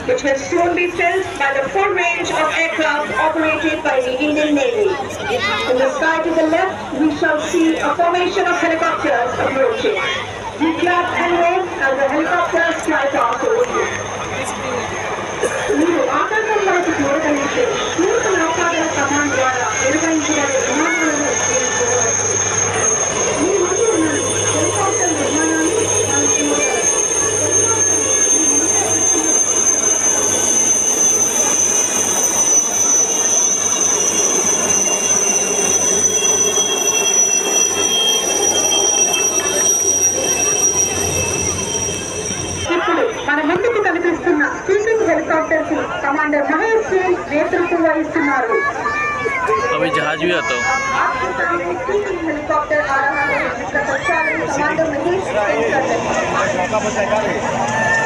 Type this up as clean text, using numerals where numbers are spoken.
which will soon be filled by the full range of aircraft operated by the Indian Navy. In the sky to the left, we shall see a formation of helicopters approaching. We clap and wave as the helicopters fly past over you. మీరు ఆకాశం వైపు చూడగలిగితే తూర్పు నౌకాదళ command ద్వారా నిర్వహించబడే విమానాలను చూడవచ్చు. మీ ముందు ఉన్న హెలికాప్టర్ విమానాన్ని మనం చూడగలరు. ఇప్పుడు మన ముందుకు కనిపిస్తున్న స్పీకింగ్ హెలికాప్టర్ కి కమాండర్ మహేష్ సింగ్ నేతృత్వం వహిస్తున్నారు. अभी जहाज भी आता हूँ। स्पीकिंग हेलीकॉप्टर आ रहा है जिसका संचालन कमांडर महेश सिंह कर रहे हैं।